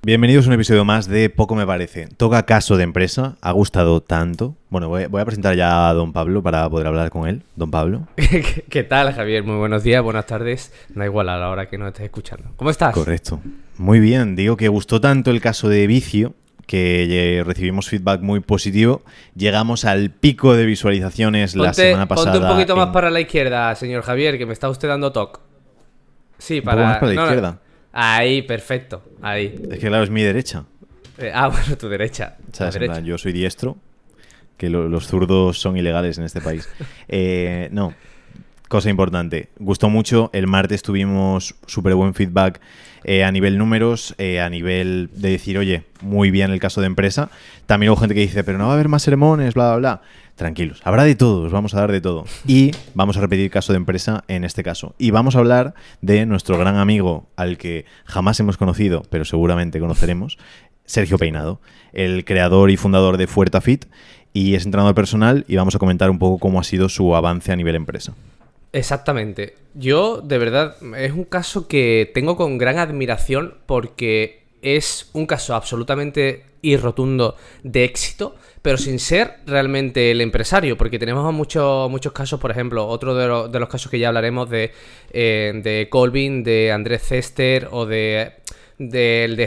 Bienvenidos a un episodio más de Poco Me Parece. Toca caso de empresa, ha gustado tanto. Bueno, voy a presentar ya a don Pablo para poder hablar con él. Don Pablo. ¿Qué tal, Javier? Muy buenos días, buenas tardes. Da igual a la hora que nos estés escuchando. ¿Cómo estás? Correcto. Muy bien, digo que gustó tanto el caso de Vicio que recibimos feedback muy positivo. Llegamos al pico de visualizaciones la semana pasada. Ponte un poquito más para la izquierda, señor Javier, que me está usted dando toque. Sí, Un poco más para la izquierda. Ahí, perfecto. Ahí. Es que claro, es mi derecha. Bueno, tu derecha. ¿Sabes? En plan, yo soy diestro, que los zurdos son ilegales en este país. No, cosa importante. Gustó mucho. El martes tuvimos súper buen feedback a nivel números, a nivel de decir, oye, muy bien el caso de empresa. También hubo gente que dice, pero no va a haber más sermones, bla, bla, bla. Tranquilos, habrá de todo, os vamos a dar de todo. Y vamos a repetir caso de empresa en este caso. Y vamos a hablar de nuestro gran amigo, al que jamás hemos conocido, pero seguramente conoceremos, Sergio Peinado, el creador y fundador de Fuertafit, y es entrenador personal, y vamos a comentar un poco cómo ha sido su avance a nivel empresa. Exactamente. Yo, de verdad, es un caso que tengo con gran admiración porque es un caso absolutamente irrotundo de éxito, pero sin ser realmente el empresario, porque tenemos muchos casos, por ejemplo, otro de los casos que ya hablaremos de Colvin, de Andrés Cester o de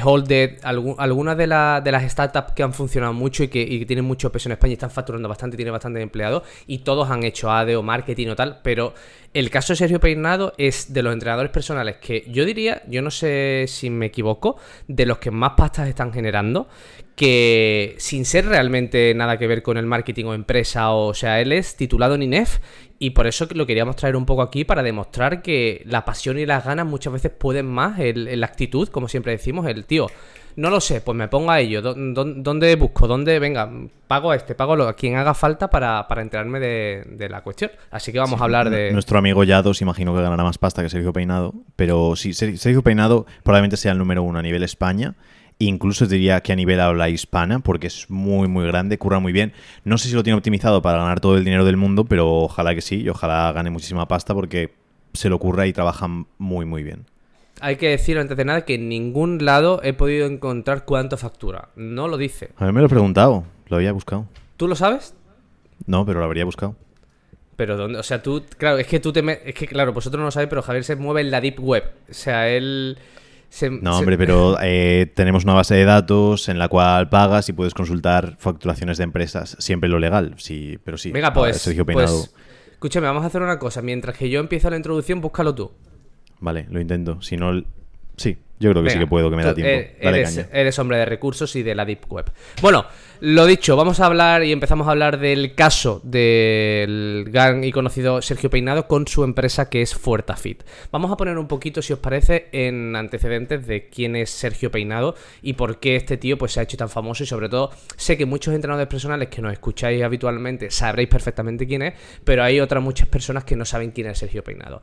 Holded, algunas de las startups que han funcionado mucho y que tienen mucho peso en España y están facturando bastante, tienen bastantes empleados y todos han hecho ADE o marketing o tal, pero el caso de Sergio Peinado es de los entrenadores personales que yo diría, yo no sé si me equivoco, de los que más pastas están generando, que sin ser realmente nada que ver con el marketing o empresa, o sea, él es titulado en INEF y por eso lo queríamos traer un poco aquí para demostrar que la pasión y las ganas muchas veces pueden más, la actitud, como siempre decimos, el tío, no lo sé, pues me pongo a ello, ¿dónde busco? ¿Dónde? Venga, pago a quien haga falta para enterarme de la cuestión. Así que vamos a hablar de... Nuestro amigo Yados imagino que ganará más pasta que Sergio Peinado, pero sí, Sergio Peinado probablemente sea el número uno a nivel España. Incluso diría que a nivel habla hispana, porque es muy, muy grande, curra muy bien. No sé si lo tiene optimizado para ganar todo el dinero del mundo, pero ojalá que sí, y ojalá gane muchísima pasta porque se lo curra y trabaja muy, muy bien. Hay que decir antes de nada que en ningún lado he podido encontrar cuánto factura. No lo dice. A mí me lo he preguntado, lo había buscado. ¿Tú lo sabes? No, pero lo habría buscado. Pero ¿dónde? O sea, tú... Claro, es que claro, vosotros no lo sabéis, pero Javier se mueve en la Deep Web. O sea, él... Hombre, pero tenemos una base de datos en la cual pagas y puedes consultar facturaciones de empresas. Siempre lo legal, sí, pero sí. Venga, pues, Sergio Peinado. Escúchame, vamos a hacer una cosa. Mientras que yo empiezo la introducción, búscalo tú. Vale, lo intento. Si no... Sí, yo creo que sí que puedo, que me da tiempo. Dale caña. Eres hombre de recursos y de la Deep Web. Bueno, lo dicho, vamos a hablar y empezamos a hablar del caso del gran y conocido Sergio Peinado con su empresa que es Fuertafit. Vamos a poner un poquito, si os parece, en antecedentes de quién es Sergio Peinado y por qué este tío pues se ha hecho tan famoso y sobre todo sé que muchos entrenadores personales que nos escucháis habitualmente sabréis perfectamente quién es, pero hay otras muchas personas que no saben quién es Sergio Peinado.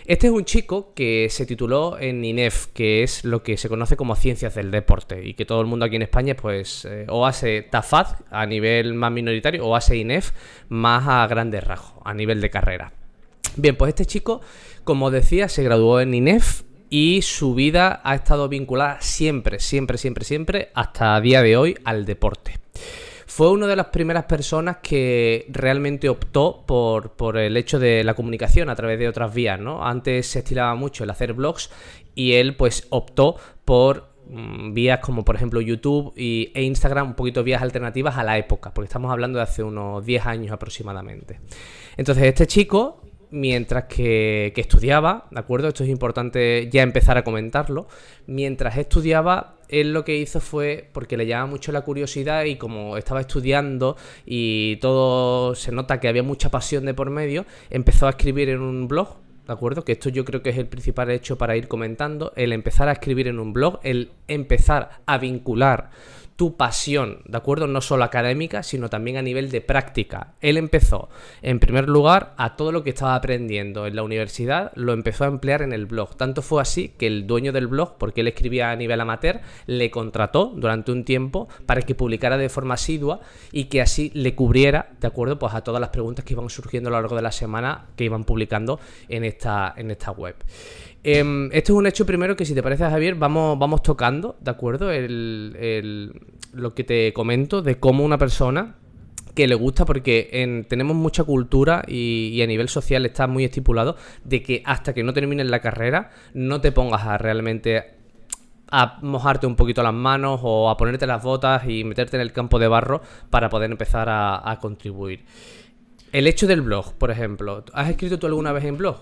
Este es un chico que se tituló en INEF, que es lo que se conoce como Ciencias del Deporte y que todo el mundo aquí en España pues o hace TAFAD a nivel más minoritario o hace INEF más a grandes rasgos, a nivel de carrera. Bien, pues este chico, como decía, se graduó en INEF y su vida ha estado vinculada siempre, hasta a día de hoy al deporte. Fue una de las primeras personas que realmente optó por el hecho de la comunicación a través de otras vías, ¿no? Antes se estilaba mucho el hacer blogs y él pues optó por vías como por ejemplo YouTube e Instagram, un poquito vías alternativas a la época, porque estamos hablando de hace unos 10 años aproximadamente. Entonces este chico, mientras que estudiaba, ¿de acuerdo? Esto es importante ya empezar a comentarlo. Mientras estudiaba, él lo que hizo fue, porque le llamaba mucho la curiosidad y como estaba estudiando y todo se nota que había mucha pasión de por medio, empezó a escribir en un blog, ¿de acuerdo? Que esto yo creo que es el principal hecho para ir comentando, el empezar a escribir en un blog, el empezar a vincular tu pasión, ¿de acuerdo? No solo académica, sino también a nivel de práctica. Él empezó, en primer lugar, a todo lo que estaba aprendiendo en la universidad, lo empezó a emplear en el blog. Tanto fue así que el dueño del blog, porque él escribía a nivel amateur, le contrató durante un tiempo para que publicara de forma asidua y que así le cubriera, ¿de acuerdo? Pues a todas las preguntas que iban surgiendo a lo largo de la semana que iban publicando en esta web. Esto es un hecho primero que, si te parece, Javier, vamos tocando, ¿de acuerdo? Lo que te comento de cómo una persona que le gusta, porque tenemos mucha cultura y a nivel social está muy estipulado de que hasta que no termines la carrera no te pongas a realmente a mojarte un poquito las manos o a ponerte las botas y meterte en el campo de barro para poder empezar a contribuir. El hecho del blog, por ejemplo. ¿Has escrito tú alguna vez en blog?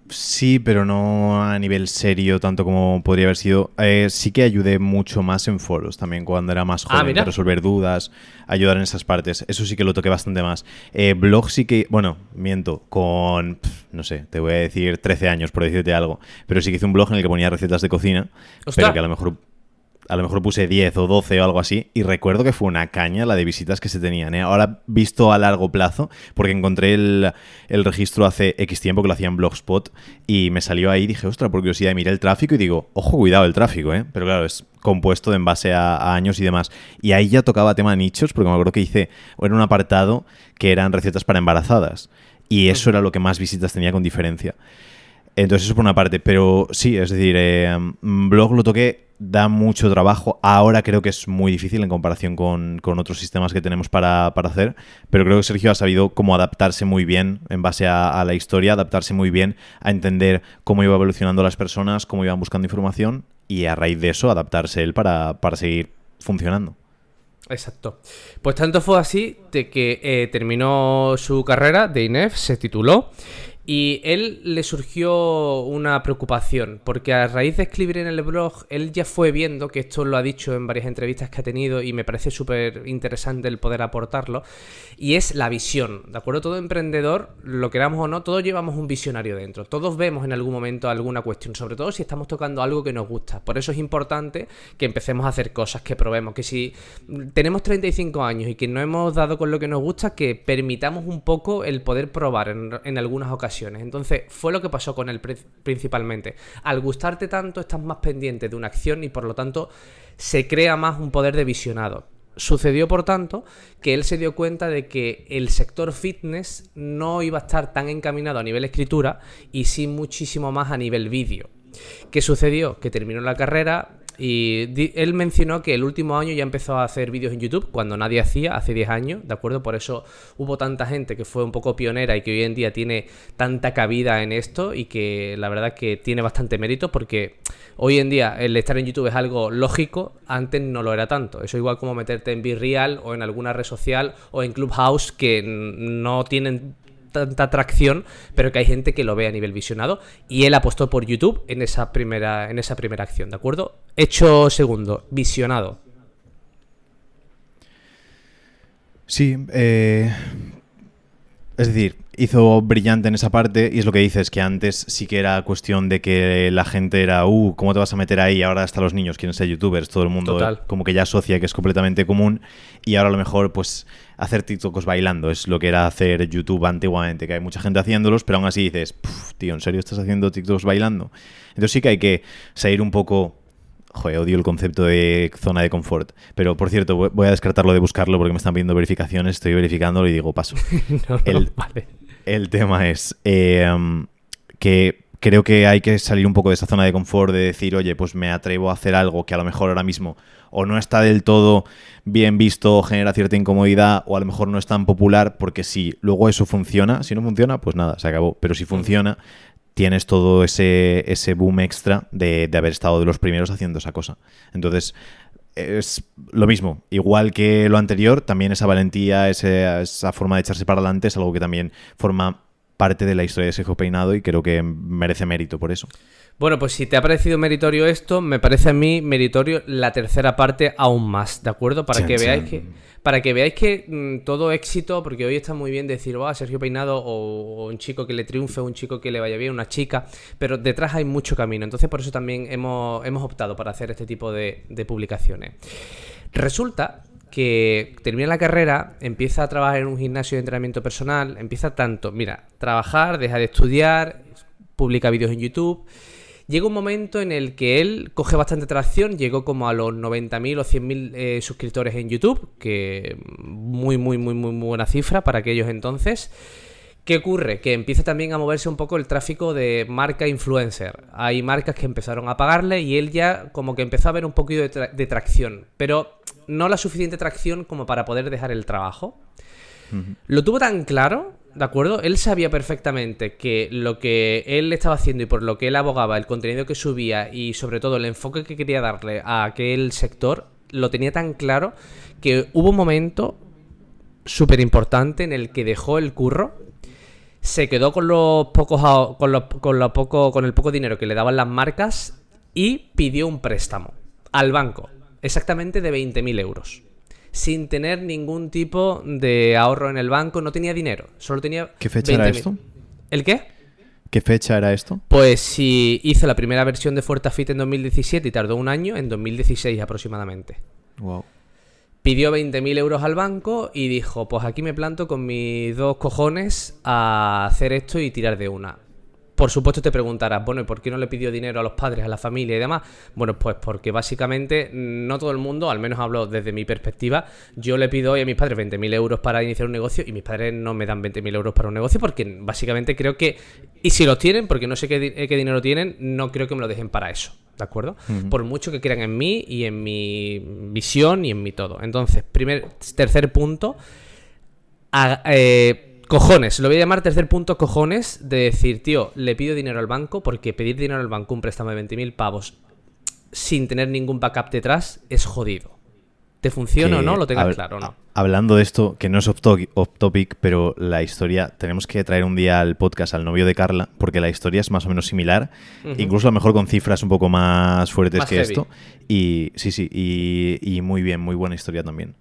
Sí, pero no a nivel serio tanto como podría haber sido. Sí que ayudé mucho más en foros también cuando era más joven, de resolver dudas, ayudar en esas partes. Eso sí que lo toqué bastante más. Blog sí que, bueno, miento, con, no sé, te voy a decir 13 años por decirte algo, pero sí que hice un blog en el que ponía recetas de cocina, ¡Ostras! pero que a lo mejor puse 10 o 12 o algo así, y recuerdo que fue una caña la de visitas que se tenían, ¿eh? Ahora, visto a largo plazo, porque encontré el registro hace X tiempo, que lo hacía en Blogspot, y me salió ahí y dije, ostras, por curiosidad, y miré el tráfico y digo, ojo, cuidado el tráfico, ¿eh? Pero claro, es compuesto en base a años y demás. Y ahí ya tocaba tema nichos, porque me acuerdo que hice, era un apartado que eran recetas para embarazadas, y eso era lo que más visitas tenía con diferencia. Entonces eso por una parte, pero sí, es decir, blog lo toqué, da mucho trabajo. Ahora creo que es muy difícil en comparación con otros sistemas que tenemos para hacer, pero creo que Sergio ha sabido cómo adaptarse muy bien en base a la historia, adaptarse muy bien a entender cómo iba evolucionando las personas, cómo iban buscando información y a raíz de eso adaptarse él para seguir funcionando. Exacto. Pues tanto fue así de que terminó su carrera de INEF, se tituló. Y él le surgió una preocupación, porque a raíz de escribir en el blog, él ya fue viendo, que esto lo ha dicho en varias entrevistas que ha tenido y me parece súper interesante el poder aportarlo, y es la visión, ¿de acuerdo? Todo emprendedor, lo queramos o no, todos llevamos un visionario dentro, todos vemos en algún momento alguna cuestión, sobre todo si estamos tocando algo que nos gusta. Por eso es importante que empecemos a hacer cosas, que probemos, que si tenemos 35 años y que no hemos dado con lo que nos gusta, que permitamos un poco el poder probar en algunas ocasiones. Entonces fue lo que pasó con él principalmente. Al gustarte tanto estás más pendiente de una acción y por lo tanto se crea más un poder de visionado. Sucedió, por tanto, que él se dio cuenta de que el sector fitness no iba a estar tan encaminado a nivel escritura y sí muchísimo más a nivel vídeo. ¿Qué sucedió? Que terminó la carrera y él mencionó que el último año ya empezó a hacer vídeos en YouTube cuando nadie hacía, hace 10 años, ¿de acuerdo? Por eso hubo tanta gente que fue un poco pionera y que hoy en día tiene tanta cabida en esto y que la verdad es que tiene bastante mérito, porque hoy en día el estar en YouTube es algo lógico, antes no lo era tanto. Eso igual como meterte en BeReal o en alguna red social o en Clubhouse, que no tienen tanta atracción, pero que hay gente que lo ve a nivel visionado, y él apostó por YouTube en esa primera acción, ¿de acuerdo? Hecho segundo, visionado. Sí, es decir, hizo brillante en esa parte, y es lo que dices, que antes sí que era cuestión de que la gente era, ¿cómo te vas a meter ahí? Ahora hasta los niños quieren ser youtubers, todo el mundo como que ya asocia que es completamente común, y ahora a lo mejor pues hacer TikToks bailando es lo que era hacer YouTube antiguamente, que hay mucha gente haciéndolos, pero aún así dices, tío, ¿en serio estás haciendo TikToks bailando? Entonces sí que hay que salir un poco. Joder, odio el concepto de zona de confort. Pero, por cierto, voy a descartarlo de buscarlo porque me están pidiendo verificaciones. Estoy verificándolo y digo, paso. Vale. El tema es que creo que hay que salir un poco de esa zona de confort, de decir, oye, pues me atrevo a hacer algo que a lo mejor ahora mismo o no está del todo bien visto, o genera cierta incomodidad, o a lo mejor no es tan popular, porque si luego eso funciona, si no funciona, pues nada, se acabó. Pero si funciona, tienes todo ese boom extra de haber estado de los primeros haciendo esa cosa. Entonces, es lo mismo. Igual que lo anterior, también esa valentía, esa forma de echarse para adelante es algo que también forma parte de la historia de Sergio Peinado y creo que merece mérito por eso. Bueno, pues si te ha parecido meritorio esto, me parece a mí meritorio la tercera parte aún más, ¿de acuerdo? Para que veáis que todo éxito, porque hoy está muy bien decir, Sergio Peinado o un chico que le triunfe, un chico que le vaya bien, una chica, pero detrás hay mucho camino. Entonces por eso también hemos optado para hacer este tipo de publicaciones. Resulta que termina la carrera, empieza a trabajar en un gimnasio de entrenamiento personal, trabajar, deja de estudiar, publica vídeos en YouTube. Llega un momento en el que él coge bastante tracción, llegó como a los 90.000 o 100.000 suscriptores en YouTube, que muy buena cifra para aquellos entonces. ¿Qué ocurre? Que empieza también a moverse un poco el tráfico de marca influencer. Hay marcas que empezaron a pagarle y él ya como que empezó a ver un poquito de tracción, pero no la suficiente tracción como para poder dejar el trabajo. Lo tuvo tan claro, ¿de acuerdo? Él sabía perfectamente que lo que él estaba haciendo y por lo que él abogaba, el contenido que subía y sobre todo el enfoque que quería darle a aquel sector, lo tenía tan claro que hubo un momento súper importante en el que dejó el curro, se quedó con los pocos con el poco dinero que le daban las marcas y pidió un préstamo al banco, exactamente de 20.000 euros. Sin tener ningún tipo de ahorro en el banco, no tenía dinero, solo tenía... ¿Qué fecha era esto? ¿El qué? ¿Qué fecha era esto? Pues si hizo la primera versión de Fuertafit en 2017 y tardó un año, en 2016 aproximadamente. Wow. Pidió 20.000 euros al banco y dijo, pues aquí me planto con mis 2 cojones a hacer esto y tirar de una. Por supuesto te preguntarás, bueno, ¿y por qué no le pidió dinero a los padres, a la familia y demás? Bueno, pues porque básicamente no todo el mundo, al menos hablo desde mi perspectiva, yo le pido hoy a mis padres 20.000 euros para iniciar un negocio y mis padres no me dan 20.000 euros para un negocio porque básicamente creo que, y si los tienen, porque no sé qué dinero tienen, no creo que me lo dejen para eso, ¿de acuerdo? Por mucho que crean en mí y en mi visión y en mi todo. Entonces, tercer punto, cojones, lo voy a llamar tercer punto, cojones, de decir, tío, le pido dinero al banco, porque pedir dinero al banco, un préstamo de 20.000 pavos, sin tener ningún backup detrás, es jodido. ¿Te funciona o no? Lo tengas claro o no. Hablando de esto, que no es off-topic, pero la historia, tenemos que traer un día al podcast al novio de Carla, porque la historia es más o menos similar, incluso a lo mejor con cifras un poco más fuertes más que heavy. Esto. Y sí, y muy bien, muy buena historia también.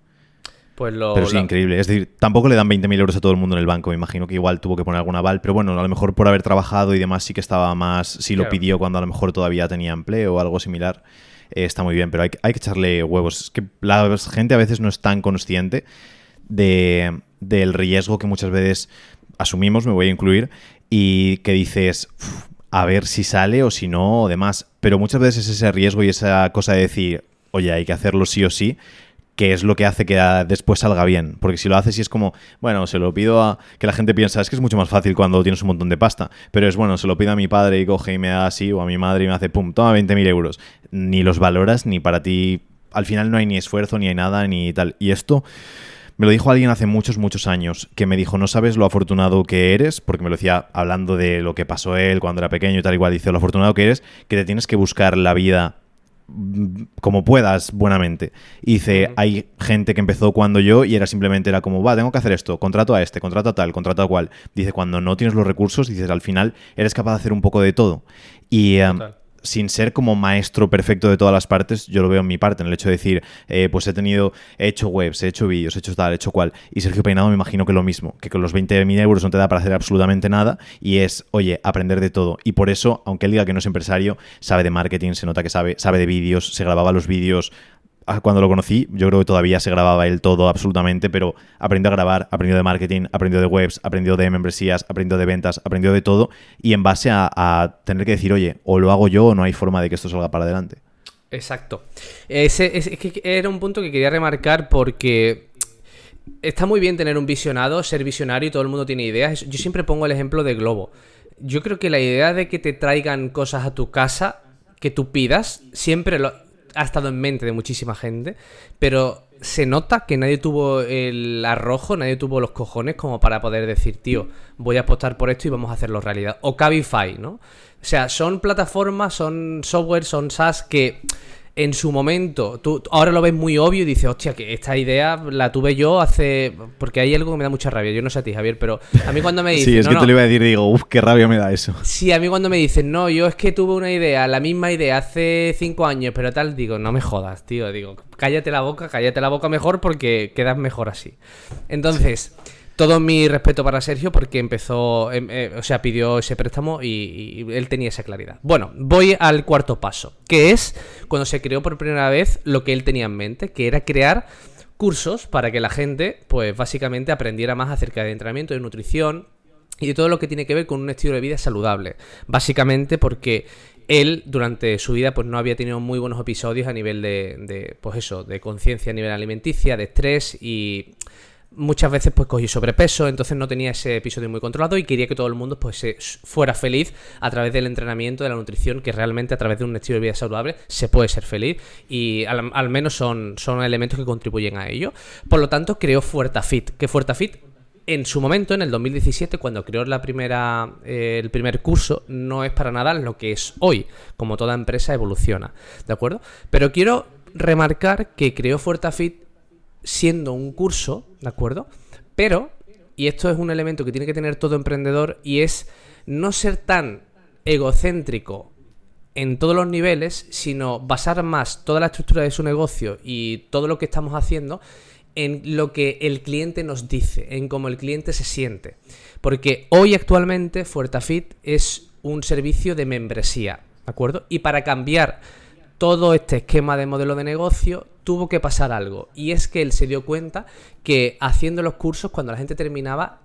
Pues pero sí, increíble. Es decir, tampoco le dan 20.000 euros a todo el mundo en el banco. Me imagino que igual tuvo que poner algún aval. Pero bueno, a lo mejor por haber trabajado y demás sí que estaba más... Sí lo pidió cuando a lo mejor todavía tenía empleo o algo similar. Está muy bien, pero hay que echarle huevos. Es que la gente a veces no es tan consciente del riesgo que muchas veces asumimos, me voy a incluir, y que dices... a ver si sale o si no o demás. Pero muchas veces ese riesgo y esa cosa de decir, oye, hay que hacerlo sí o sí, que es lo que hace que después salga bien. Porque si lo haces y es como, bueno, se lo pido a... Que la gente piensa, es que es mucho más fácil cuando tienes un montón de pasta. Pero es, bueno, se lo pido a mi padre y coge y me da así, o a mi madre y me hace, pum, toma 20.000 euros. Ni los valoras, ni para ti... Al final no hay ni esfuerzo, ni hay nada, ni tal. Y esto... Me lo dijo alguien hace muchos, muchos años, que me dijo, no sabes lo afortunado que eres, porque me lo decía hablando de lo que pasó él cuando era pequeño y tal igual, dice, lo afortunado que eres, que te tienes que buscar la vida como puedas, buenamente. Y dice, hay gente que empezó cuando yo y era como, va, tengo que hacer esto, contrato a este, contrato a tal, contrato a cual. Dice, cuando no tienes los recursos, dices, al final eres capaz de hacer un poco de todo. Y... sin ser como maestro perfecto de todas las partes, yo lo veo en mi parte, en el hecho de decir, pues he hecho webs, he hecho vídeos, he hecho tal, he hecho cual. Y Sergio Peinado me imagino que lo mismo, que con los 20.000 euros no te da para hacer absolutamente nada y es, oye, aprender de todo. Y por eso, aunque él diga que no es empresario, sabe de marketing, se nota que sabe de vídeos, se grababa los vídeos. Cuando lo conocí, yo creo que todavía se grababa él todo absolutamente, pero aprendió a grabar, aprendió de marketing, aprendió de webs, aprendió de membresías, aprendió de ventas, aprendió de todo y en base a tener que decir, oye, o lo hago yo o no hay forma de que esto salga para adelante. Exacto. Es que era un punto que quería remarcar porque está muy bien tener un visionado, ser visionario y todo el mundo tiene ideas. Yo siempre pongo el ejemplo de Globo. Yo creo que la idea de que te traigan cosas a tu casa que tú pidas, siempre ha estado en mente de muchísima gente, pero se nota que nadie tuvo el arrojo, nadie tuvo los cojones como para poder decir, tío, voy a apostar por esto y vamos a hacerlo realidad. O Cabify, ¿no? O sea, son plataformas, son software, son SaaS que en su momento, tú ahora lo ves muy obvio y dices, hostia, que esta idea la tuve yo hace... Porque hay algo que me da mucha rabia, yo no sé a ti, Javier, pero a mí cuando me dicen... Sí, es que te lo iba a decir y digo, qué rabia me da eso. Sí, a mí cuando me dicen, no, yo es que tuve una idea, la misma idea hace 5 años, pero tal, digo, no me jodas, tío, digo, cállate la boca mejor porque quedas mejor así. Entonces... Sí. Todo mi respeto para Sergio porque empezó, pidió ese préstamo y él tenía esa claridad. Bueno, voy al cuarto paso, que es cuando se creó por primera vez lo que él tenía en mente, que era crear cursos para que la gente, pues básicamente aprendiera más acerca de entrenamiento, de nutrición y de todo lo que tiene que ver con un estilo de vida saludable. Básicamente porque él durante su vida pues no había tenido muy buenos episodios a nivel de conciencia a nivel alimenticia, de estrés y... muchas veces pues cogí sobrepeso, entonces no tenía ese episodio muy controlado y quería que todo el mundo pues fuera feliz a través del entrenamiento, de la nutrición, que realmente a través de un estilo de vida saludable se puede ser feliz y al menos son elementos que contribuyen a ello. Por lo tanto, creó Fuertafit, que Fuertafit en su momento, en el 2017, cuando creó el primer curso, no es para nada lo que es hoy. Como toda empresa evoluciona, ¿de acuerdo? Pero quiero remarcar que creó Fuertafit siendo un curso, ¿de acuerdo? Pero, y esto es un elemento que tiene que tener todo emprendedor, y es no ser tan egocéntrico en todos los niveles, sino basar más toda la estructura de su negocio y todo lo que estamos haciendo en lo que el cliente nos dice, en cómo el cliente se siente. Porque hoy actualmente Fuertafit es un servicio de membresía, ¿de acuerdo? Y para cambiar todo este esquema de modelo de negocio tuvo que pasar algo, y es que él se dio cuenta que haciendo los cursos, cuando la gente terminaba,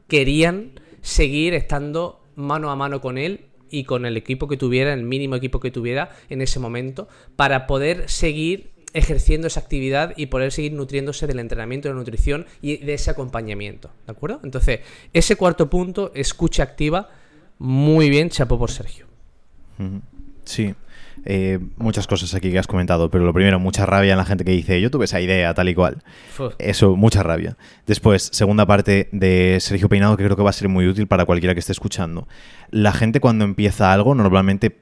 querían seguir estando mano a mano con él y con el equipo que tuviera, el mínimo equipo que tuviera en ese momento, para poder seguir ejerciendo esa actividad y poder seguir nutriéndose del entrenamiento, de la nutrición y de ese acompañamiento, ¿de acuerdo? Entonces, ese cuarto punto, escucha activa, muy bien, chapo por Sergio. Sí. Muchas cosas aquí que has comentado, pero lo primero, mucha rabia en la gente que dice yo tuve esa idea tal y cual. Eso, mucha rabia. Después, segunda parte de Sergio Peinado, que creo que va a ser muy útil para cualquiera que esté escuchando. La gente cuando empieza algo normalmente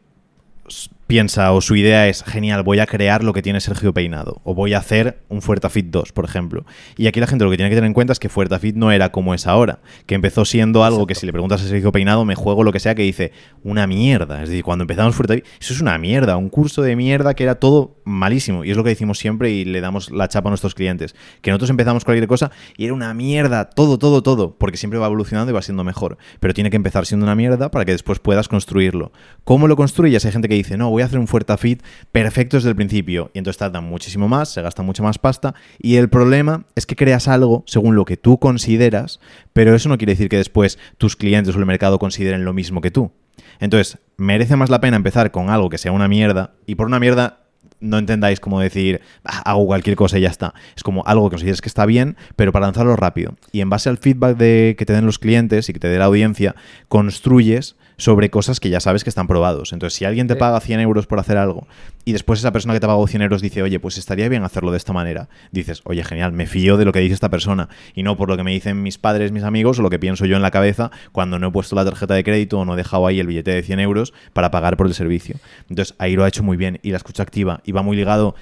piensa, o su idea es, genial, voy a crear lo que tiene Sergio Peinado, o voy a hacer un Fuertafit 2, por ejemplo. Y aquí la gente lo que tiene que tener en cuenta es que Fuertafit no era como es ahora, que empezó siendo algo Exacto. Que si le preguntas a Sergio Peinado, me juego lo que sea, que dice, una mierda. Es decir, cuando empezamos Fuertafit, eso es una mierda, un curso de mierda que era todo malísimo. Y es lo que decimos siempre y le damos la chapa a nuestros clientes, que nosotros empezamos cualquier cosa y era una mierda, todo, porque siempre va evolucionando y va siendo mejor. Pero tiene que empezar siendo una mierda para que después puedas construirlo. ¿Cómo lo construyes? Hay gente que dice, no, voy a hacer un Fuertafit perfecto desde el principio, y entonces tardan muchísimo más, se gasta mucha más pasta, y el problema es que creas algo según lo que tú consideras, pero eso no quiere decir que después tus clientes o el mercado consideren lo mismo que tú. Entonces, merece más la pena empezar con algo que sea una mierda, y por una mierda no entendáis como decir, hago cualquier cosa y ya está. Es como algo que consideres que está bien, pero para lanzarlo rápido. Y en base al feedback que te den los clientes y que te dé la audiencia, construyes sobre cosas que ya sabes que están probados. Entonces, si alguien te paga 100 euros por hacer algo y después esa persona que te ha pagado 100 euros dice, oye, pues estaría bien hacerlo de esta manera, dices, oye, genial, me fío de lo que dice esta persona y no por lo que me dicen mis padres, mis amigos o lo que pienso yo en la cabeza cuando no he puesto la tarjeta de crédito o no he dejado ahí el billete de 100 euros para pagar por el servicio. Entonces, ahí lo ha hecho muy bien. Y la escucha activa, y va muy ligado,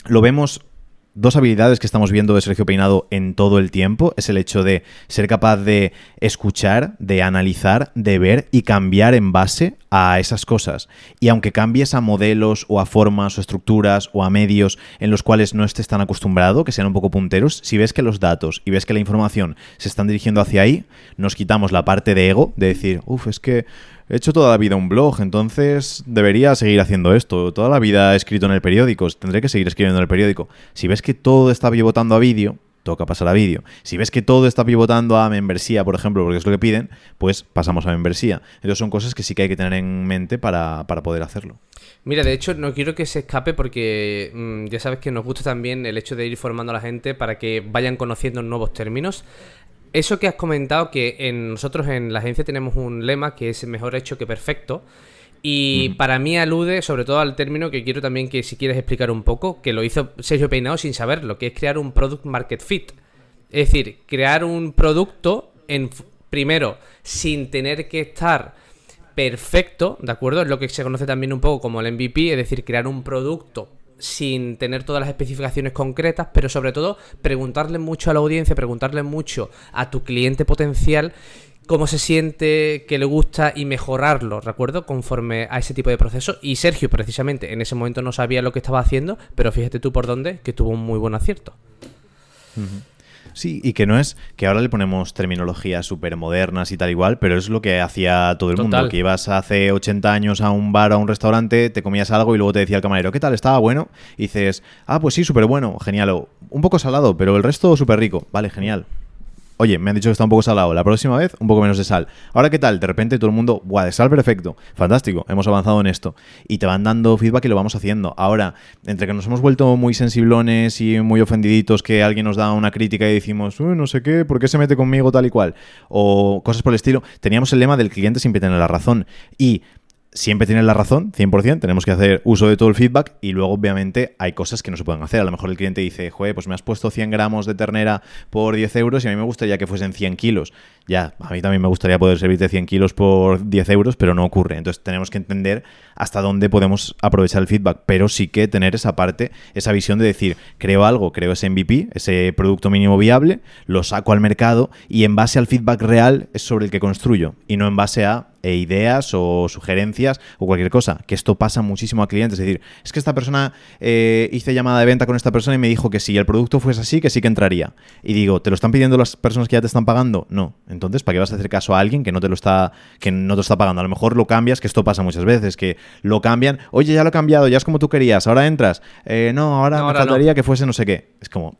lo vemos. Dos habilidades que estamos viendo de Sergio Peinado en todo el tiempo es el hecho de ser capaz de escuchar, de analizar, de ver y cambiar en base a esas cosas. Y aunque cambies a modelos o a formas o estructuras o a medios en los cuales no estés tan acostumbrado, que sean un poco punteros, si ves que los datos y ves que la información se están dirigiendo hacia ahí, nos quitamos la parte de ego, de decir, es que he hecho toda la vida un blog, entonces debería seguir haciendo esto. Toda la vida he escrito en el periódico, tendré que seguir escribiendo en el periódico. Si ves que todo está pivotando a vídeo, toca pasar a vídeo. Si ves que todo está pivotando a membresía, por ejemplo, porque es lo que piden, pues pasamos a membresía. Entonces son cosas que sí que hay que tener en mente para poder hacerlo. Mira, de hecho, no quiero que se escape porque ya sabes que nos gusta también el hecho de ir formando a la gente para que vayan conociendo nuevos términos. Eso que has comentado, que nosotros en la agencia tenemos un lema que es mejor hecho que perfecto, y para mí alude sobre todo al término que quiero también que si quieres explicar un poco, que lo hizo Sergio Peinado sin saberlo, que es crear un product market fit. Es decir, crear un producto primero sin tener que estar perfecto, ¿de acuerdo? Es lo que se conoce también un poco como el MVP, es decir, crear un producto sin tener todas las especificaciones concretas, pero sobre todo preguntarle mucho a la audiencia, preguntarle mucho a tu cliente potencial cómo se siente, qué le gusta y mejorarlo, ¿recuerdo? Conforme a ese tipo de proceso. Y Sergio, precisamente, en ese momento no sabía lo que estaba haciendo, pero fíjate tú por dónde, que tuvo un muy buen acierto. Sí, y que no es que ahora le ponemos terminologías súper modernas y tal igual, pero es lo que hacía todo el mundo, que ibas hace 80 años a un bar o a un restaurante, te comías algo y luego te decía el camarero, ¿qué tal? ¿Estaba bueno? Y dices, pues sí, súper bueno, genial, un poco salado, pero el resto súper rico, vale, genial. oye, me han dicho que está un poco salado, la próxima vez un poco menos de sal. Ahora, ¿qué tal? De repente todo el mundo, ¡buah, de sal perfecto! Fantástico, hemos avanzado en esto. Y te van dando feedback y lo vamos haciendo. Ahora, entre que nos hemos vuelto muy sensiblones y muy ofendiditos que alguien nos da una crítica y decimos, no sé qué, ¿por qué se mete conmigo tal y cual? O cosas por el estilo, teníamos el lema del cliente siempre tiene la razón. Y siempre tienes la razón, 100%, tenemos que hacer uso de todo el feedback y luego obviamente hay cosas que no se pueden hacer. A lo mejor el cliente dice, joder, pues me has puesto 100 gramos de ternera por 10 euros y a mí me gustaría que fuesen 100 kilos. Ya, a mí también me gustaría poder servirte 100 kilos por 10 euros, pero no ocurre. Entonces tenemos que entender hasta dónde podemos aprovechar el feedback, pero sí que tener esa parte, esa visión de decir, creo algo, creo ese MVP, ese producto mínimo viable, lo saco al mercado y en base al feedback real es sobre el que construyo y no en base a ideas o sugerencias o cualquier cosa, que esto pasa muchísimo a clientes, es decir, es que esta persona, hice llamada de venta con esta persona y me dijo que si el producto fuese así, que sí que entraría. Y digo, ¿te lo están pidiendo las personas que ya te están pagando? No. Entonces, ¿para qué vas a hacer caso a alguien que no te lo está pagando? A lo mejor lo cambias, que esto pasa muchas veces, que lo cambian, oye, ya lo he cambiado, ya es como tú querías, ahora entras, no, ahora me faltaría que fuese no sé qué. Es como,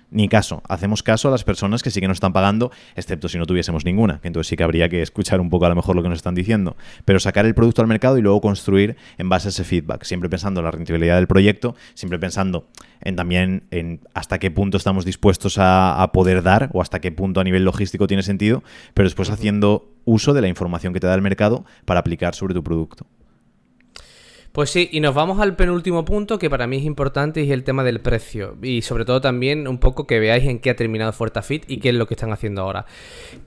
ni caso. Hacemos caso a las personas que sí que nos están pagando, excepto si no tuviésemos ninguna, que entonces sí que habría que escuchar un poco a lo mejor lo que nos están diciendo. Pero sacar el producto al mercado y luego construir en base a ese feedback, siempre pensando en la rentabilidad del proyecto, siempre pensando también en hasta qué punto estamos dispuestos a poder dar o hasta qué punto a nivel logístico tiene sentido, pero después haciendo uso de la información que te da el mercado para aplicar sobre tu producto. Pues sí, y nos vamos al penúltimo punto que para mí es importante y es el tema del precio. Y sobre todo también un poco que veáis en qué ha terminado Fuertafit y qué es lo que están haciendo ahora.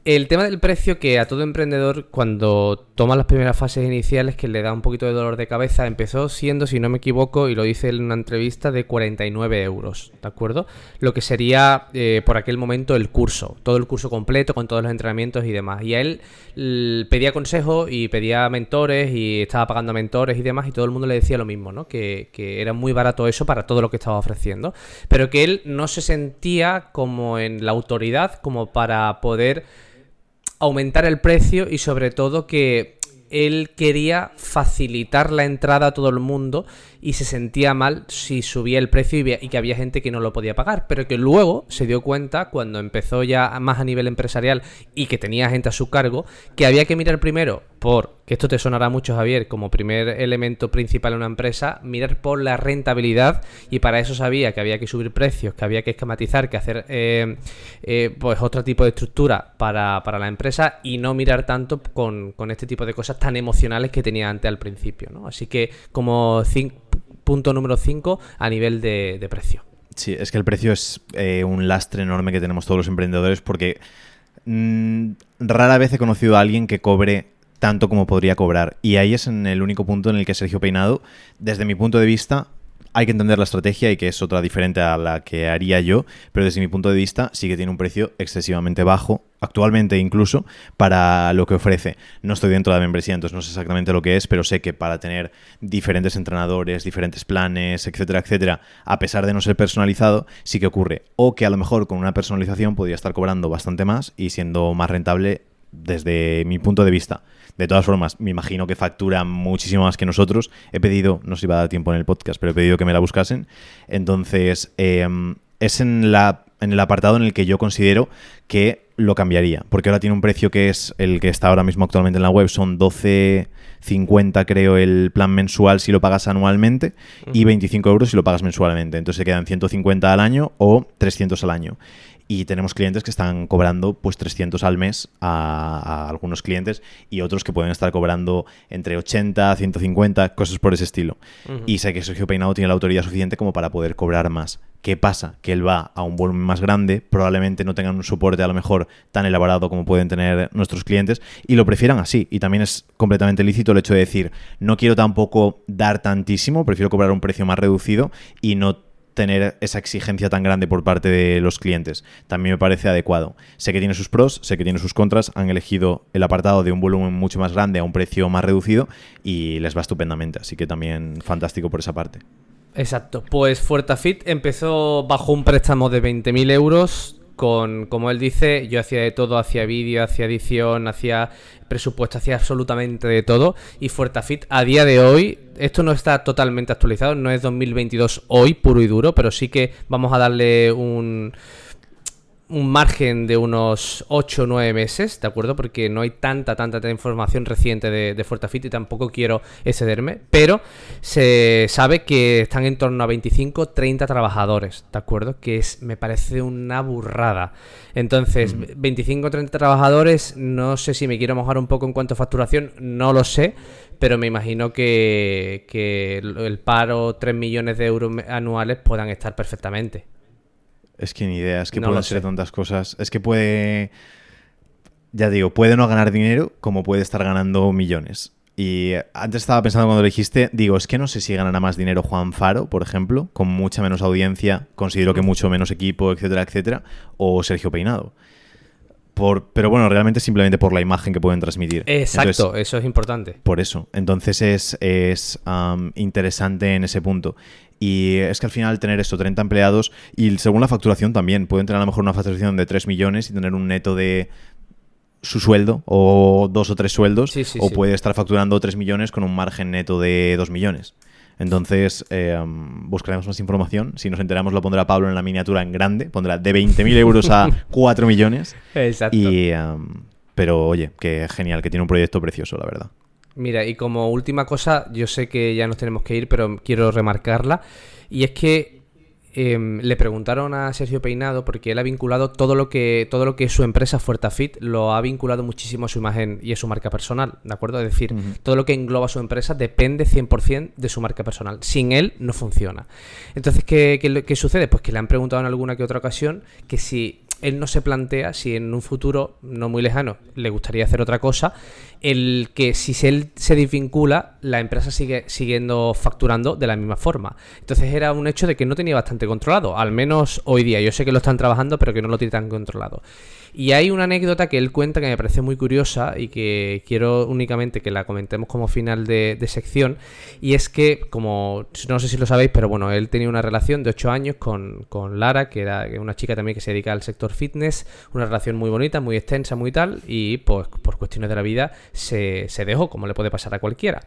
El tema del precio, que a todo emprendedor cuando toma las primeras fases iniciales que le da un poquito de dolor de cabeza, empezó siendo, si no me equivoco, y lo dice en una entrevista, de 49 euros, ¿de acuerdo? Lo que sería por aquel momento el curso, todo el curso completo con todos los entrenamientos y demás. Y a él pedía consejos y pedía mentores y estaba pagando a mentores y demás y todo el mundo le decía lo mismo, ¿no? Que era muy barato eso para todo lo que estaba ofreciendo, pero que él no se sentía como en la autoridad como para poder aumentar el precio y sobre todo que él quería facilitar la entrada a todo el mundo y se sentía mal si subía el precio y que había gente que no lo podía pagar, pero que luego se dio cuenta cuando empezó ya más a nivel empresarial y que tenía gente a su cargo, que había que mirar primero que esto te sonará mucho, Javier, como primer elemento principal en una empresa, mirar por la rentabilidad, y para eso sabía que había que subir precios, que había que esquematizar, que hacer pues otro tipo de estructura para la empresa y no mirar tanto con este tipo de cosas tan emocionales que tenía antes al principio, ¿no? Así que como punto número 5 a nivel de precio. Sí, es que el precio es un lastre enorme que tenemos todos los emprendedores porque rara vez he conocido a alguien que cobre tanto como podría cobrar. Y ahí es en el único punto en el que Sergio Peinado, desde mi punto de vista, hay que entender la estrategia y que es otra diferente a la que haría yo, pero desde mi punto de vista sí que tiene un precio excesivamente bajo, actualmente incluso, para lo que ofrece. No estoy dentro de la membresía, entonces no sé exactamente lo que es, pero sé que para tener diferentes entrenadores, diferentes planes, etcétera, etcétera, a pesar de no ser personalizado, sí que ocurre. O que a lo mejor con una personalización podría estar cobrando bastante más y siendo más rentable desde mi punto de vista. De todas formas, me imagino que factura muchísimo más que nosotros. He pedido, no sé si va a dar tiempo en el podcast, pero he pedido que me la buscasen. Entonces, es en el apartado en el que yo considero que lo cambiaría. Porque ahora tiene un precio que es el que está ahora mismo actualmente en la web. Son 12,50 creo el plan mensual si lo pagas anualmente y 25 euros si lo pagas mensualmente. Entonces se quedan 150 al año o 300 al año. Y tenemos clientes que están cobrando pues 300 al mes a algunos clientes y otros que pueden estar cobrando entre 80, 150, cosas por ese estilo. Y sé que Sergio Peinado tiene la autoridad suficiente como para poder cobrar más. ¿Qué pasa? Que él va a un volumen más grande, probablemente no tengan un soporte a lo mejor tan elaborado como pueden tener nuestros clientes y lo prefieran así. Y también es completamente lícito el hecho de decir, no quiero tampoco dar tantísimo, prefiero cobrar un precio más reducido y no tener esa exigencia tan grande por parte de los clientes. También me parece adecuado. Sé que tiene sus pros, sé que tiene sus contras. Han elegido el apartado de un volumen mucho más grande a un precio más reducido y les va estupendamente. Así que también fantástico por esa parte. Exacto. Pues Fuertafit empezó bajo un préstamo de 20.000 euros. Como él dice, yo hacía de todo, hacía vídeo, hacía edición, hacía presupuesto, hacía absolutamente de todo. Y Fuertafit a día de hoy, esto no está totalmente actualizado, no es 2022 hoy, puro y duro, pero sí que vamos a darle un margen de unos 8 o 9 meses, ¿de acuerdo? Porque no hay tanta información reciente de Fuertafit y tampoco quiero excederme, pero se sabe que están en torno a 25-30 trabajadores, ¿de acuerdo? Que me parece una burrada. Entonces, 25-30 trabajadores, no sé si me quiero mojar un poco en cuanto a facturación, no lo sé, pero me imagino que el paro, 3 millones de euros anuales puedan estar perfectamente. Es que ni idea, es que No pueden lo ser sé. tantas cosas. Es que puede, ya digo, puede no ganar dinero como puede estar ganando millones. Y antes estaba pensando cuando lo dijiste, digo, es que no sé si ganará más dinero Juan Faro, por ejemplo, con mucha menos audiencia, considero que mucho menos equipo, etcétera, etcétera, o Sergio Peinado. Pero bueno, realmente simplemente por la imagen que pueden transmitir. Exacto, Entonces, eso es importante. por eso. Entonces es interesante en ese punto. Y es que al final tener esto, 30 empleados, y según la facturación también, pueden tener a lo mejor una facturación de 3 millones y tener un neto de su sueldo o 2 o 3 sueldos, Sí, sí, o sí. puede estar facturando 3 millones con un margen neto de 2 millones. Entonces, buscaremos más información. Si nos enteramos, lo pondrá Pablo en la miniatura en grande. Pondrá de 20.000 euros a 4 millones. Exacto. Pero oye, que genial, que tiene un proyecto precioso, la verdad. Mira, y como última cosa, yo sé que ya nos tenemos que ir, pero quiero remarcarla, y es que le preguntaron a Sergio Peinado porque él ha vinculado todo lo que es su empresa Fuertafit, lo ha vinculado muchísimo a su imagen y a su marca personal, ¿de acuerdo? Es decir, todo lo que engloba su empresa depende 100% de su marca personal. Sin él no funciona. Entonces, ¿qué sucede? Pues que le han preguntado en alguna que otra ocasión que si él no se plantea, si en un futuro no muy lejano le gustaría hacer otra cosa, el que si él se desvincula, la empresa sigue siguiendo facturando de la misma forma. Entonces era un hecho de que no tenía bastante controlado, al menos hoy día. Yo sé que lo están trabajando, pero que no lo tiene tan controlado. Y hay una anécdota que él cuenta que me parece muy curiosa y que quiero únicamente que la comentemos como final de sección, y es que, como no sé si lo sabéis, pero bueno, él tenía una relación de 8 años con Lara, que era una chica también que se dedica al sector fitness, una relación muy bonita, muy extensa, muy tal, y pues por cuestiones de la vida se dejó, como le puede pasar a cualquiera.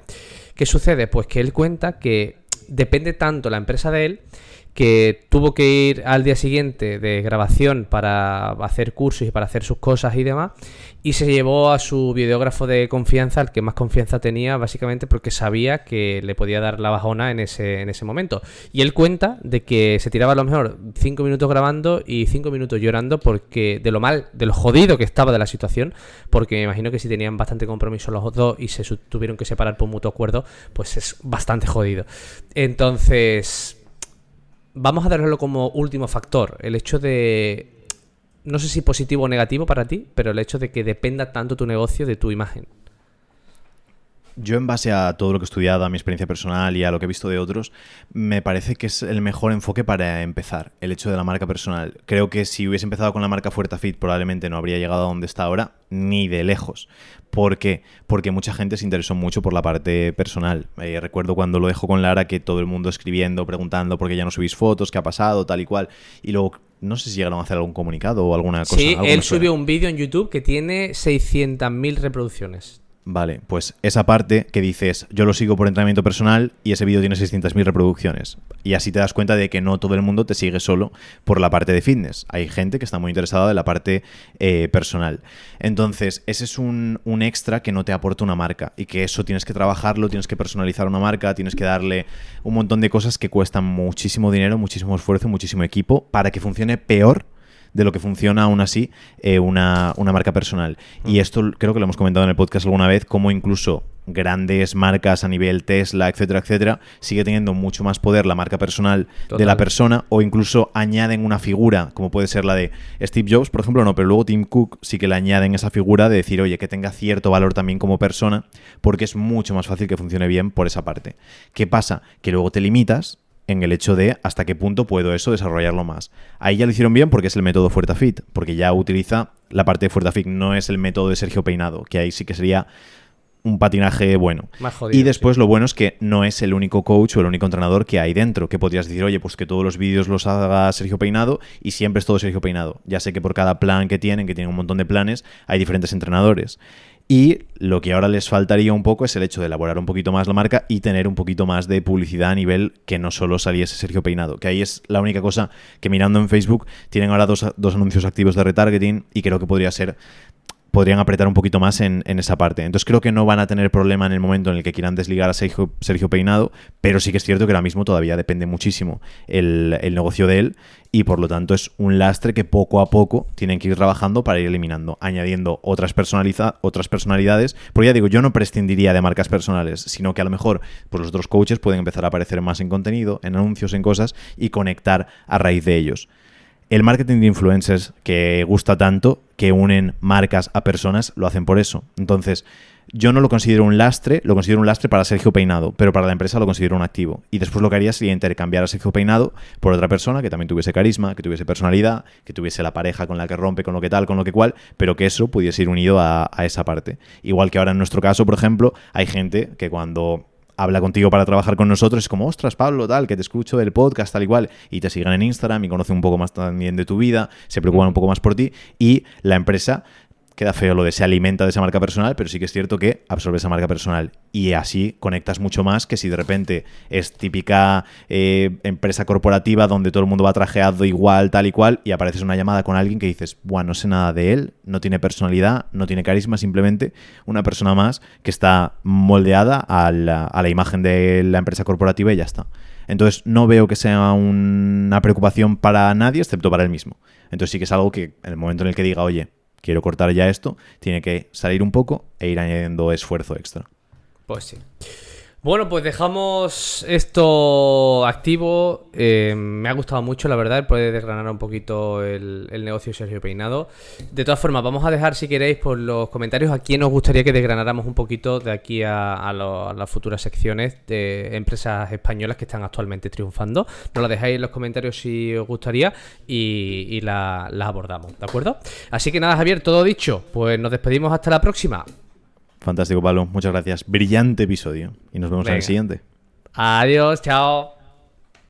¿Qué sucede? Pues que él cuenta que depende tanto la empresa de él que tuvo que ir al día siguiente de grabación para hacer cursos y para hacer sus cosas y demás, y se llevó a su videógrafo de confianza, al que más confianza tenía, básicamente porque sabía que le podía dar la bajona en ese momento. Y él cuenta de que se tiraba a lo mejor 5 minutos grabando y 5 minutos llorando porque de lo jodido que estaba de la situación, porque me imagino que si tenían bastante compromiso los dos y se tuvieron que separar por mutuo acuerdo, pues es bastante jodido. Entonces, vamos a darlo como último factor, el hecho de, no sé si positivo o negativo para ti, pero el hecho de que dependa tanto tu negocio de tu imagen. Yo, en base a todo lo que he estudiado, a mi experiencia personal y a lo que he visto de otros, me parece que es el mejor enfoque para empezar, el hecho de la marca personal. Creo que si hubiese empezado con la marca Fuertafit, probablemente no habría llegado a donde está ahora, ni de lejos. ¿Por qué? Porque mucha gente se interesó mucho por la parte personal. Recuerdo cuando lo dejó con Lara, que todo el mundo escribiendo, preguntando por qué ya no subís fotos, qué ha pasado, tal y cual. Y luego, no sé si llegaron a hacer algún comunicado o alguna cosa. Sí, él me suena. subió un vídeo en YouTube que tiene 600.000 reproducciones. Vale, pues esa parte que dices, yo lo sigo por entrenamiento personal y ese vídeo tiene 600.000 reproducciones. Y así te das cuenta de que no todo el mundo te sigue solo por la parte de fitness. Hay gente que está muy interesada en la parte personal. Entonces, ese es un extra que no te aporta una marca. Y que eso tienes que trabajarlo, tienes que personalizar una marca, tienes que darle un montón de cosas que cuestan muchísimo dinero, muchísimo esfuerzo, muchísimo equipo para que funcione peor de lo que funciona aún así una marca personal. Y esto creo que lo hemos comentado en el podcast alguna vez, como incluso grandes marcas a nivel Tesla, etcétera, etcétera, sigue teniendo mucho más poder la marca personal de la persona, o incluso añaden una figura, como puede ser la de Steve Jobs, por ejemplo, no, pero luego Tim Cook sí que le añaden esa figura de decir, oye, que tenga cierto valor también como persona, porque es mucho más fácil que funcione bien por esa parte. ¿Qué pasa? Que luego te limitas en el hecho de hasta qué punto puedo eso desarrollarlo más. Ahí ya lo hicieron bien porque es el método Fuertafit, porque ya utiliza la parte de Fuertafit, no es el método de Sergio Peinado, que ahí sí que sería un patinaje bueno. Más jodido, y después sí. Lo bueno es que no es el único coach o el único entrenador que hay dentro, que podrías decir, oye, pues que todos los vídeos los haga Sergio Peinado y siempre es todo Sergio Peinado. Ya sé que por cada plan que tienen un montón de planes, hay diferentes entrenadores. Y lo que ahora les faltaría un poco es el hecho de elaborar un poquito más la marca y tener un poquito más de publicidad a nivel que no solo saliese Sergio Peinado. Que ahí es la única cosa que, mirando en Facebook, tienen ahora dos anuncios activos de retargeting y creo que podrían apretar un poquito más en esa parte. Entonces creo que no van a tener problema en el momento en el que quieran desligar a Sergio Peinado, pero sí que es cierto que ahora mismo todavía depende muchísimo el negocio de él y por lo tanto es un lastre que poco a poco tienen que ir trabajando para ir eliminando, añadiendo otras personalidades. Porque ya digo, yo no prescindiría de marcas personales, sino que a lo mejor pues los otros coaches pueden empezar a aparecer más en contenido, en anuncios, en cosas y conectar a raíz de ellos. El marketing de influencers que gusta tanto, que unen marcas a personas, lo hacen por eso. Entonces, yo no lo considero un lastre, lo considero un lastre para Sergio Peinado, pero para la empresa lo considero un activo. Y después lo que haría sería intercambiar a Sergio Peinado por otra persona que también tuviese carisma, que tuviese personalidad, que tuviese la pareja con la que rompe, con lo que tal, con lo que cual, pero que eso pudiese ir unido a esa parte. Igual que ahora en nuestro caso, por ejemplo, hay gente que cuando habla contigo para trabajar con nosotros, es como, ostras, Pablo, tal, que te escucho del podcast, tal y cual, y te siguen en Instagram y conocen un poco más también de tu vida, se preocupan un poco más por ti, y la empresa, queda feo lo de se alimenta de esa marca personal, pero sí que es cierto que absorbe esa marca personal y así conectas mucho más que si de repente es típica empresa corporativa donde todo el mundo va trajeado igual, tal y cual, y apareces una llamada con alguien que dices, bueno, no sé nada de él, no tiene personalidad, no tiene carisma, simplemente una persona más que está moldeada a la imagen de la empresa corporativa y ya está. Entonces no veo que sea una preocupación para nadie excepto para él mismo. Entonces sí que es algo que en el momento en el que diga, oye, quiero cortar ya esto, tiene que salir un poco e ir añadiendo esfuerzo extra. Pues sí. Bueno, pues dejamos esto activo. Me ha gustado mucho, la verdad, el poder desgranar un poquito el negocio de Sergio Peinado. De todas formas, vamos a dejar, si queréis, por los comentarios a quién os gustaría que desgranáramos un poquito de aquí a las futuras secciones de empresas españolas que están actualmente triunfando. Nos lo dejáis en los comentarios si os gustaría y las abordamos, ¿de acuerdo? Así que nada, Javier, todo dicho. Pues nos despedimos hasta la próxima. Fantástico, Pablo. Muchas gracias. Brillante episodio. Y nos vemos en el siguiente. Adiós, chao.